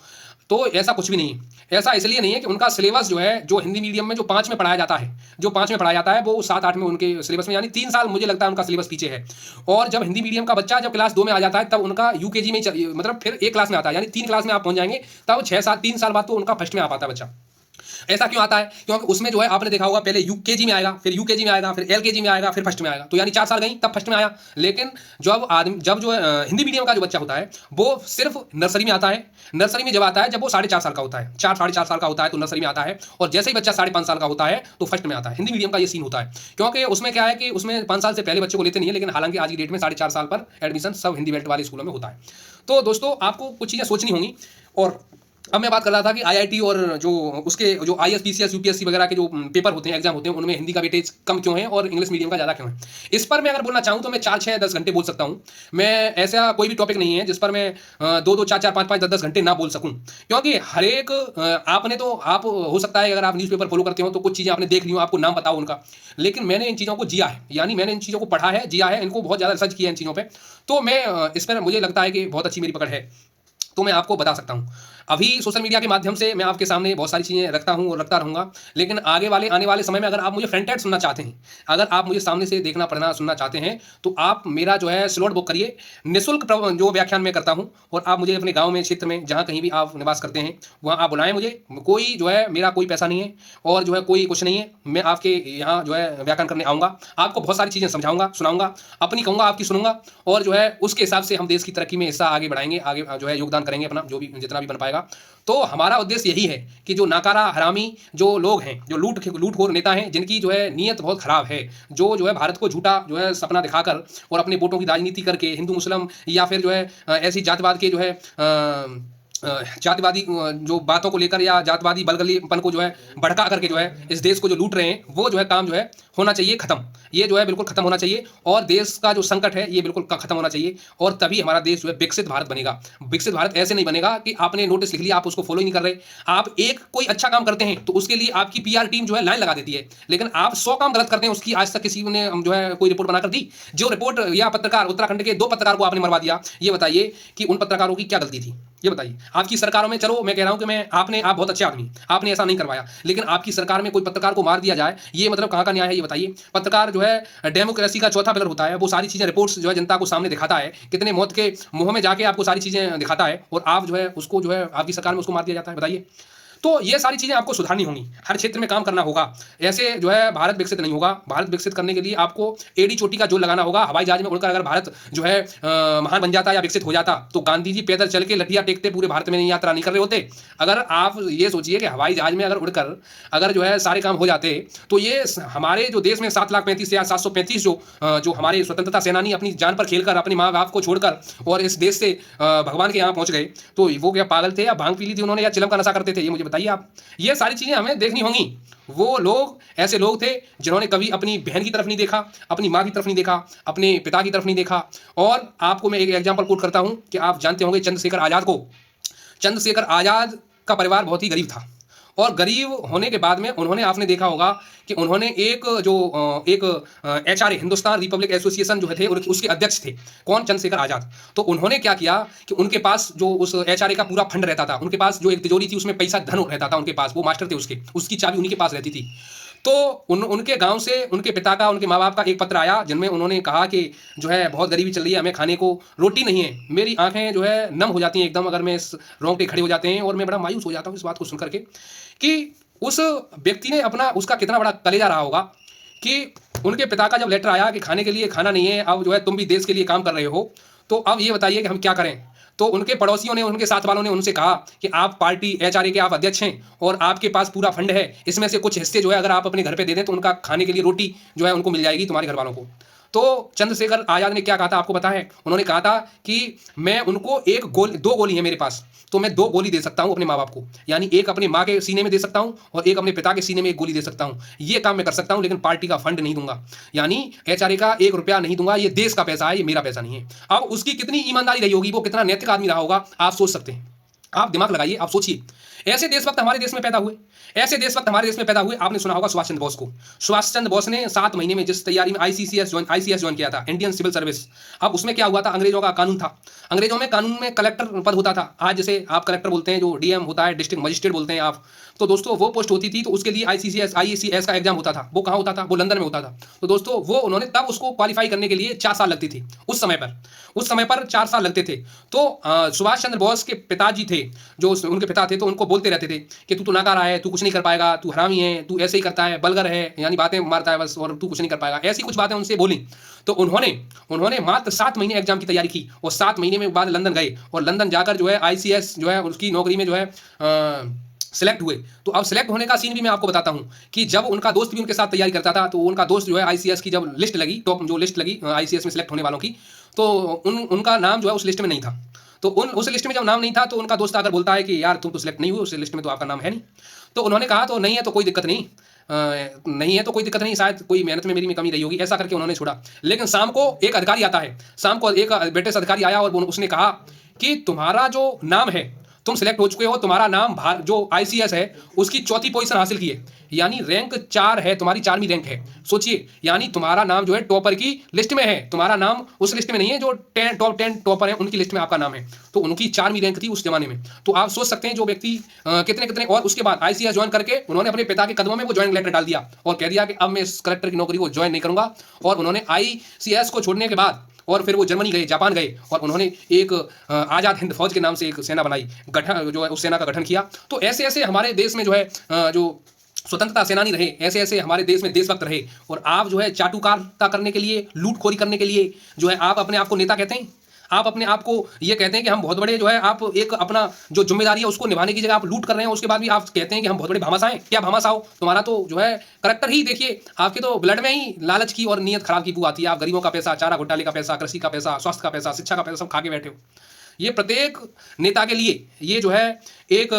तो ऐसा कुछ भी नहीं है। ऐसा इसलिए नहीं है कि उनका सिलेबस जो है, जो हिंदी मीडियम में जो 5 में पढ़ाया जाता है, जो 5 में पढ़ाया जाता है वो 7-8 में उनके सिलेबस में, यानी 3 साल मुझे लगता है उनका सिलेबस पीछे है। और जब हिंदी मीडियम का बच्चा जब क्लास 2 में आ जाता है तब उनका यूकेजी में मतलब फिर एक क्लास में आता है, यानी 3 क्लास में आप पहुंच जाएंगे, तब 3 साल बाद तो उनका फर्स्ट में आ पाता है बच्चा। ऐसा क्यों आता है? क्योंकि उसमें जो है आपने देखा होगा पहले यूकेजी में आएगा, फिर यूकेजी में आएगा, फिर एलकेजी में आएगा, फिर फर्स्ट में आएगा, तो यानी 4 साल गई तब फर्स्ट में आया। लेकिन जब जो हिंदी मीडियम का जो बच्चा होता है वो सिर्फ नर्सरी में आता है। नर्सरी में जब आता है जब वो 4.5 साल का होता है, 4-4.5 साल का होता है तो नर्सरी में आता है, और जैसे ही बच्चा 5.5 साल का होता है तो फर्स्ट में आता है। हिंदी मीडियम का ये सीन होता है, क्योंकि उसमें क्या है कि उसमें 5 साल से पहले बच्चे को लेते नहीं है, लेकिन हालांकि आज की डेट में 4.5 साल पर एडमिशन सब हिंदी बेल्ट वाले स्कूलों में होता है। तो दोस्तों आपको कुछ चीज़ें सोचनी होंगी। और अब मैं बात कर रहा था कि आईआईटी और जो उसके जो आईएएस, पीसीएस, यूपीएससी वगैरह के जो पेपर होते हैं, एग्जाम होते हैं, उनमें हिंदी का वेटेज कम क्यों है और इंग्लिश मीडियम का ज़्यादा क्यों है, इस पर मैं अगर बोलना चाहूँ तो मैं 4, 6, 10 घंटे बोल सकता हूँ। मैं ऐसा कोई भी टॉपिक नहीं है जिस पर मैं 2-2, 4-4, 5-5, 10-10 घंटे ना बोल सकूँ, क्योंकि हर एक आप हो सकता है अगर आप न्यूज़पेपर फॉलो करते हो तो कुछ चीज़ें आपने देख ली हो, आपको नाम पता हो उनका, लेकिन मैंने इन चीज़ों को जिया है, यानी मैंने इन चीज़ों को पढ़ा है, जिया है, इनको बहुत ज़्यादा रिसर्च किया है इन चीज़ों पर। तो मैं इस पर मुझे लगता है कि बहुत अच्छी मेरी पकड़ है। तो मैं आपको बता सकता हूँ। अभी सोशल मीडिया के माध्यम से मैं आपके सामने बहुत सारी चीज़ें रखता हूँ और रखता रहूँगा, लेकिन आने वाले समय में अगर आप मुझे फ्रंट एंड सुनना चाहते हैं, अगर आप मुझे सामने से देखना पढ़ना सुनना चाहते हैं, तो आप मेरा जो है स्लॉट बुक करिए। निःशुल्क जो व्याख्यान मैं करता हूँ, और आप मुझे अपने गाँव में, क्षेत्र में, जहाँ कहीं भी आप निवास करते हैं, वहाँ आप बुलाएँ मुझे। कोई जो है मेरा कोई पैसा नहीं है और जो है कोई कुछ नहीं है। मैं आपके यहाँ जो है व्याख्यान करने आऊँगा, आपको बहुत सारी चीज़ें समझाऊँगा, सुनाऊँगा, अपनी कहूँगा, आपकी सुनूँगा, और जो है उसके हिसाब से हम देश की तरक्की में हिस्सा आगे बढ़ाएँगे, आगे जो है योगदान करेंगे अपना, जो भी जितना भी बन पाएगा। तो हमारा उद्देश्य यही है कि जो नाकारा हरामी जो लोग हैं, जो लूटखोर नेता हैं, जिनकी जो है नीयत बहुत खराब है, जो है भारत को झूठा जो है सपना दिखाकर और अपने वोटों की राजनीति करके हिंदू मुस्लिम या फिर जो है ऐसी जातिवाद के जो है जातिवादी जो बातों को लेकर या जातिवादी बलगलीपन को जो है भड़का करके जो है इस देश को जो लूट रहे हैं, वो जो है काम जो है होना चाहिए खत्म। ये जो है बिल्कुल खत्म होना चाहिए, और देश का जो संकट है ये बिल्कुल खत्म होना चाहिए, और तभी हमारा देश जो है विकसित भारत बनेगा। विकसित भारत ऐसे नहीं बनेगा कि आपने नोटिस लिख लिया, आप उसको फॉलो ही नहीं कर रहे। आप एक कोई अच्छा काम करते हैं तो उसके लिए आपकी पीआर टीम जो है लाइन लगा देती है, लेकिन आप 100 काम गलत करते हैं, उसकी आज तक किसी ने जो है कोई रिपोर्ट बनाकर दी? जो रिपोर्ट या पत्रकार, उत्तराखंड के 2 पत्रकार को आपने मरवा दिया, ये बताइए कि उन पत्रकारों की क्या गलती थी? ये बताइए। आपकी सरकारों में, चलो मैं कह रहा हूं कि आप बहुत अच्छे आदमी, आपने ऐसा नहीं करवाया, लेकिन आपकी सरकार में कोई पत्रकार को मार दिया जाए, ये मतलब कहां का न्याय है? ये बताइए। पत्रकार जो है डेमोक्रेसी का चौथा पिलर होता है, वो सारी चीजें रिपोर्ट्स जो है जनता को सामने दिखाता है, कितने मौत के मुंह में जाके आपको सारी चीजें दिखाता है, और आप जो है उसको जो है आपकी सरकार में उसको मार दिया जाता है। बताइए। तो ये सारी चीज़ें आपको सुधारनी होंगी, हर क्षेत्र में काम करना होगा। ऐसे जो है भारत विकसित नहीं होगा। भारत विकसित करने के लिए आपको एड़ी चोटी का जोर लगाना होगा। हवाई जहाज में उड़कर अगर भारत जो है महान बन जाता या विकसित हो जाता, तो गांधी जी पैदल चल के लठिया टेकते पूरे भारत में यात्रा नहीं कर रहे होते। अगर आप ये सोचिए कि हवाई जहाज में अगर उड़कर अगर जो है सारे काम हो जाते, तो ये हमारे जो देश में 7,35,735 जो हमारे स्वतंत्रता सेनानी अपनी जान पर खेलकर अपने माँ बाप को छोड़कर और इस देश से भगवान के यहाँ पहुंच गए, तो वो क्या पागल थे या भांग पी ली थी उन्होंने या चिलम का नशा करते थे? ये मुझे बताइए आप। ये सारी चीजें हमें देखनी होंगी। वो लोग ऐसे लोग थे जिन्होंने कभी अपनी बहन की तरफ नहीं देखा, अपनी माँ की तरफ नहीं देखा, अपने पिता की तरफ नहीं देखा। और आपको मैं एक एग्जांपल कोट करता हूं कि आप जानते होंगे चंद्रशेखर आजाद को। चंद्रशेखर आजाद का परिवार बहुत ही गरीब था, और गरीब होने के बाद में उन्होंने, आपने देखा होगा कि उन्होंने एक एचआरए, हिंदुस्तान रिपब्लिक एसोसिएशन जो थे उसके अध्यक्ष थे। कौन? चंद्रशेखर आजाद। तो उन्होंने क्या किया कि उनके पास जो उस एचआरए का पूरा फंड रहता था, उनके पास जो एक तिजोरी थी उसमें पैसा धन रहता था उनके पास, वो मास्टर थे उसकी चाबी उन्हीं के पास रहती थी। तो उनके गांव से उनके पिता का, उनके माँ बाप का एक पत्र आया, जिनमें उन्होंने कहा कि जो है बहुत गरीबी चल रही है, हमें खाने को रोटी नहीं है। मेरी आंखें जो है नम हो जाती हैं एकदम, अगर मैं इस रोंगटे खड़े हो जाते हैं, और मैं बड़ा मायूस हो जाता हूँ इस बात को सुनकर के कि उस व्यक्ति ने अपना, उसका कितना बड़ा कलेजा रहा होगा कि उनके पिता का जब लेटर आया कि खाने के लिए खाना नहीं है, अब जो है तुम भी देश के लिए काम कर रहे हो, तो अब ये बताइए कि हम क्या करें। तो उनके पड़ोसियों ने, उनके साथ वालों ने उनसे कहा कि आप पार्टी एचआरए के आप अध्यक्ष हैं और आपके पास पूरा फंड है, इसमें से कुछ हिस्से जो है अगर आप अपने घर पे दे दें तो उनका खाने के लिए रोटी जो है उनको मिल जाएगी, तुम्हारे घर वालों को। तो चंद्रशेखर आजाद ने क्या कहा था आपको पता है? उन्होंने कहा था कि मैं उनको 2 गोली है मेरे पास, तो मैं 2 गोली दे सकता हूं अपने माँ बाप को, यानी एक अपने माँ के सीने में दे सकता हूं और एक अपने पिता के सीने में एक गोली दे सकता हूं। ये काम मैं कर सकता हूं, लेकिन पार्टी का फंड नहीं दूंगा, यानी एचआरए का 1 रुपया नहीं दूंगा। ये देश का पैसा है, ये मेरा पैसा नहीं है। अब उसकी कितनी ईमानदारी रही होगी, वो कितना नैतिक आदमी रहा होगा, आप सोच सकते हैं। आप दिमाग लगाइए, आप सोचिए। ऐसे देशभक्त हमारे देश में पैदा हुए, ऐसे देशभक्त हमारे देश में पैदा हुए। आपने सुना होगा सुभाष चंद्र बोस को। सुभाष चंद्र बोस ने 7 महीने में जिस तैयारी में आईसीएस ज्वाइन किया था, इंडियन सिविल सर्विस। अब उसमें क्या हुआ था? अंग्रेजों का कानून था। अंग्रेजों में कानून में कलेक्टर पद होता था। आज जैसे आप कलेक्टर बोलते हैं, जो डीएम होता है डिस्ट्रिक्ट मजिस्ट्रेट बोलते हैं आप, तो दोस्तों वो पोस्ट होती थी, तो उसके लिए आईएसीएस का एग्जाम होता था। वो कहाँ होता था? वो लंदन में होता था। तो दोस्तों वो उन्होंने तब उसको क्वालिफाई करने के लिए 4 साल लगती थी उस समय पर 4 साल लगते थे। तो सुभाष चंद्र बोस के पिताजी थे, जो उनके पिता थे, तो उनको बोलते रहते थे कि तू नाकारा है, तू कुछ नहीं कर पाएगा, तू हरामी है, तू ऐसे ही करता है, बलगर है, यानी बातें मारता है बस, और तू कुछ नहीं कर पाएगा। ऐसी कुछ बातें उनसे बोली। तो उन्होंने मात्र 7 महीने एग्जाम की तैयारी की, और 7 महीने में बाद लंदन गए, और लंदन जाकर जो है आईसीएस जो है उसकी नौकरी में जो है सेलेक्ट हुए। तो अब सेलेक्ट होने का सीन भी मैं आपको बताता हूँ कि जब उनका दोस्त भी उनके साथ तैयारी करता था, तो उनका दोस्त जो है आईसीएस की जब लिस्ट लगी, टॉप जो लिस्ट लगी आईसीएस में सेलेक्ट होने वालों की, तो उनका नाम जो है उस लिस्ट में नहीं था। तो उस लिस्ट में जब नाम नहीं था, तो उनका दोस्त आकर बोलता है कि यार तुम तो सिलेक्ट नहीं हुए, उस लिस्ट में तो आपका नाम है नहीं। तो उन्होंने कहा तो नहीं है तो कोई दिक्कत नहीं, नहीं है तो कोई दिक्कत नहीं, शायद कोई मेहनत में मेरी में कमी रही होगी, ऐसा करके उन्होंने छोड़ा। लेकिन शाम को एक अधिकारी आता है, शाम को एक ब्रिटिश अधिकारी आया और उसने कहा कि तुम्हारा जो नाम है तुम सिलेक्ट हो चुके हो, तुम्हारा नाम जो आईसीएस है उसकी 4थी पोजीशन हासिल की है, यानी रैंक 4 है, तुम्हारी 4वीं रैंक है। सोचिए, यानी तुम्हारा नाम जो है टॉपर की लिस्ट में है, तुम्हारा नाम उस लिस्ट में नहीं है जो टॉप 10 टॉपर है उनकी लिस्ट में आपका नाम है। तो उनकी 4वीं रैंक थी उस जमाने में। तो आप सोच सकते हैं जो व्यक्ति कितने कितने, और उसके बाद आईसीएस ज्वाइन करके उन्होंने अपने पिता के कदमों में वो ज्वाइन लेटर डाल दिया और कह दिया कि अब मैं इस कलेक्टर की नौकरी को ज्वाइन नहीं करूंगा। और उन्होंने आईसीएस को छोड़ने के बाद और फिर वो जर्मनी गए, जापान गए और उन्होंने एक आज़ाद हिंद फौज के नाम से एक सेना बनाई, गठन जो है उस सेना का गठन किया। तो ऐसे ऐसे हमारे देश में जो है जो स्वतंत्रता सेनानी रहे, ऐसे ऐसे हमारे देश में देशभक्त रहे। और आप जो है चाटुकारिता करने के लिए, लूटखोरी करने के लिए जो है आप अपने आप को नेता कहते हैं, आप अपने आप को ये कहते हैं कि हम बहुत बड़े जो है, आप एक अपना जो जिम्मेदारी है उसको निभाने की जगह आप लूट कर रहे हैं, उसके बाद भी आप कहते हैं कि हम बहुत बड़े भामाशाह हैं। क्या भामाशाह हो, तुम्हारा तो जो है करेक्टर ही देखिए, आपके तो ब्लड में ही लालच की और नीयत खराब की बू आती है। आप गरीबों का पैसा, चारा घोटाले का पैसा, कृषि का पैसा, स्वास्थ्य का पैसा, शिक्षा का पैसा सब खा के बैठे हो। ये प्रत्येक नेता के लिए ये जो है एक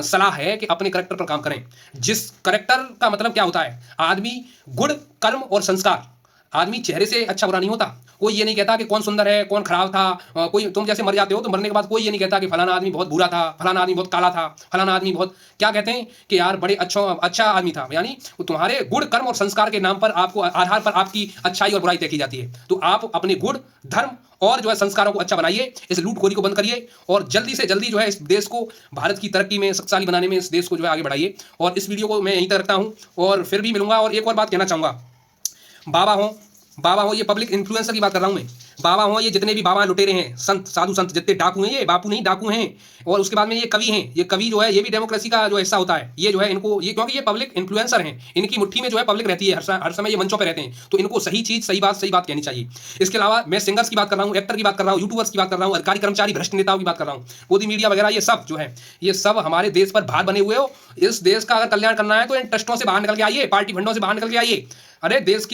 सलाह है कि अपने करेक्टर पर काम करें। जिस करेक्टर का मतलब क्या होता है, आदमी गुण, कर्म और संस्कार। आदमी चेहरे से अच्छा बुरा नहीं होता, कोई ये नहीं कहता कि कौन सुंदर है कौन खराब था। कोई तुम जैसे मर जाते हो तो मरने के बाद कोई ये नहीं कहता कि फलाना आदमी बहुत बुरा था, फलाना आदमी बहुत काला था, फलाना आदमी बहुत, क्या कहते हैं कि यार बड़े अच्छा आदमी था। यानी तुम्हारे गुण, कर्म और संस्कार के नाम पर, आपको आधार पर आपकी अच्छाई और बुराई तय की जाती है। तो आप अपने गुण, धर्म और जो है संस्कारों को अच्छा बनाइए, इस लूटखोरी को बंद करिए और जल्दी से जल्दी जो है इस देश को भारत की तरक्की में, शक्तिशाली बनाने में इस देश को जो है आगे बढ़ाइए। और इस वीडियो को मैं यहीं तक रखता हूँ और फिर भी मिलूंगा। और एक और बात कहना चाहूँगा, बाबा हो ये पब्लिक इन्फ्लुएंसर की बात कर रहा हूं मैं, बाबा हो ये जितने भी बाबा लुटेरे हैं, संत साधु संत जितने डाकू हैं, ये बापू नहीं डाकू हैं। और उसके बाद में ये कवि हैं, ये कवि जो है ये भी डेमोक्रेसी का जो हिस्सा होता है। ये जो है इनको ये, क्योंकि ये पब्लिक इन्फ्लुएंसर हैं, इनकी मुट्ठी में जो है पब्लिक रहती है, हर समय ये मंचों पर रहते हैं, तो इनको सही चीज सही बात कहनी चाहिए। इसके अलावा मैं सिंगर्स की बात कर रहा हूँ, एक्टर की बात कर रहा हूँ, यूट्यूबर्स की बात कर रहा हूँ, अधिकारी कर्मचारी भ्रष्ट नेताओं की बात कर रहा हूँ, मोदी मीडिया वगैरह, ये सब जो है ये सब हमारे देश पर भार बने हुए हो। इस देश का अगर कल्याण करना है तो इन ट्रस्टों से बाहर निकल के आइए, पार्टी फंडों से बाहर निकल के आइए। अरे देश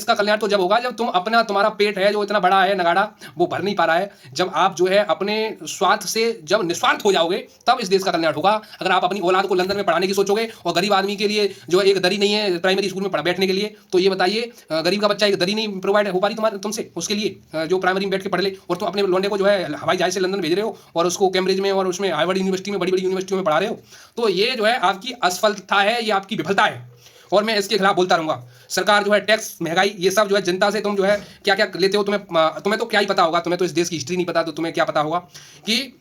का कल्याण तो जब होगा जब तुम तुम्हारा पेट है जो इतना बड़ा है नगाड़ा, वो भर नहीं पा रहा है, जब आप जो है अपने स्वार्थ से जब निस्वार्थ हो जाओगे तब इस देश का कल्याण होगा। अगर आप अपनी औलाद को लंदन में पढ़ाने की सोचोगे और गरीब आदमी के लिए जो है एक दरी नहीं है प्राइमरी स्कूल में बैठने के लिए, तो ये बताइए गरीब का बच्चा एक दरी नहीं प्रोवाइड हो पा रही तुमसे उसके लिए जो प्राइमरी में बैठ के पढ़ ले, और तुम अपने लौंडे को जो है हवाई जहाज से लंदन भेज रहे हो और उसको कैम्ब्रिज में और उसमें हार्वर्ड यूनिवर्सिटी में, बड़ी बड़ी यूनिवर्सिटियों में पढ़ा रहे हो। तो ये जो है आपकी असफलता है, ये आपकी विफलता है और मैं इसके खिलाफ बोलता रहूंगा। सरकार जो है टैक्स, महंगाई, ये सब जो है जनता से तुम जो है क्या क्या लेते हो, तुम्हें तो क्या ही पता होगा, तुम्हें तो इस देश की हिस्ट्री नहीं पता, तो तुम्हें क्या पता होगा कि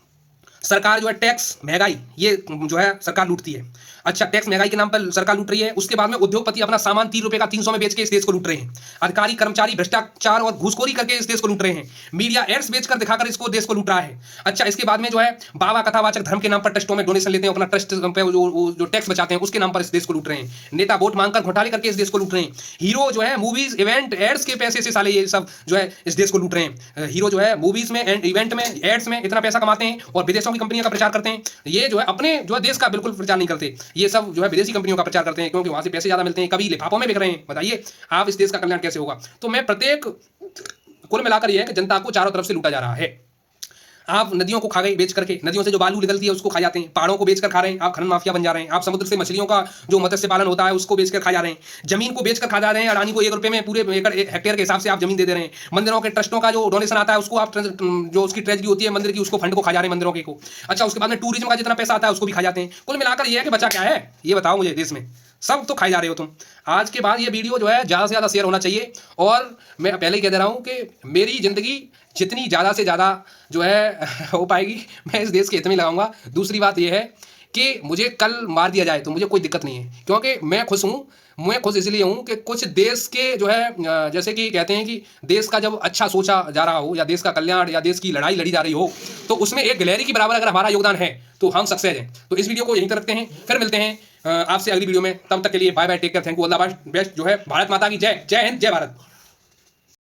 सरकार जो है टैक्स, महंगाई, ये जो है सरकार लूटती है। अच्छा, टैक्स महंगाई के नाम पर सरकार लूट रही है, उसके बाद में उद्योगपति अपना सामान 3 रुपए का 300 में बेच के इस देश को लूट रहे हैं। अधिकारी कर्मचारी भ्रष्टाचार और घूसखोरी करके इस देश को लूट रहे हैं। मीडिया एड्स बेचकर दिखाकर इसको देश को लूट रहा है। अच्छा, इसके बाद में जो है बाबा कथावाचक धर्म के नाम पर ट्रस्टों में डोनेशन लेते हैं, अपना ट्रस्ट जो टैक्स बचाते हैं उसके नाम पर इस देश को लूट रहे हैं। नेता वोट मांगकर घोटाले करके इस देश को लूट रहे हैं। हीरो जो है मूवीज, इवेंट, एड्स के पैसे से साले ये सब जो है इस देश को लूट रहे हैं। हीरो जो है मूवीज में, इवेंट में, एड्स में इतना पैसा कमाते हैं और विदेशों की कंपनियों का प्रचार करते हैं। ये जो है अपने जो है देश का बिल्कुल प्रचार नहीं करते, ये सब जो है विदेशी कंपनियों का प्रचार करते हैं क्योंकि वहां से पैसे ज्यादा मिलते हैं, कभी लिफाफों में बिक रहे हैं। बताइए आप इस देश का कल्याण कैसे होगा। तो मैं प्रत्येक कुल मिलाकर यह है कि जनता को चारों तरफ से लूटा जा रहा है। आप नदियों को खा गए बेच करके, नदियों से जो बालू निकलती है उसको खा जाते हैं, पहाड़ों को बेचकर खा रहे हैं, आप खनन माफिया बन जा रहे हैं। आप समुद्र से मछलियों का जो मत्स्य पालन होता है उसको बेचकर खा जा रहे हैं, जमीन को बेचकर खा जा रहे हैं। अडानी को 1 रुपए में पूरे एकड़ हेक्टेयर के हिसाब से आप जमीन दे रहे हैं। मंदिरों के ट्रस्टों का जो डोनेशन आता है उसको आप जो उसकी ट्रेजरी होती है मंदिर की, उसको फंड को खा जा रहे हैं मंदिरों के को। अच्छा, उसके बाद में टूरिज्म का जितना पैसा आता है उसको भी खा जाते हैं। कुल मिलाकर ये है कि बचा क्या है, ये बताओ मुझे। देश में सब तो खाई जा रहे हो तुम। आज के बाद ये वीडियो जो है ज़्यादा से ज़्यादा शेयर होना चाहिए और मैं पहले ही कह दे रहा हूँ कि मेरी ज़िंदगी जितनी ज़्यादा से ज़्यादा जो है हो पाएगी मैं इस देश के हित में लगाऊंगा। दूसरी बात यह है कि मुझे कल मार दिया जाए तो मुझे कोई दिक्कत नहीं है, क्योंकि मैं खुश हूँ। मैं खुश इसलिए हूँ कि कुछ देश के जो है जैसे कि कहते हैं कि देश का जब अच्छा सोचा जा रहा हो या देश का कल्याण या देश की लड़ाई लड़ी जा रही हो तो उसमें एक गिलहरी की बराबर अगर हमारा योगदान है तो हम सक्सेस हैं। तो इस वीडियो को यहीं तक रखते हैं, फिर मिलते हैं आपसे अगली वीडियो में। तब तक के लिए bye bye, take care, thank you, all the best जो है। भारत माता की जय, जय हिंद, जय भारत।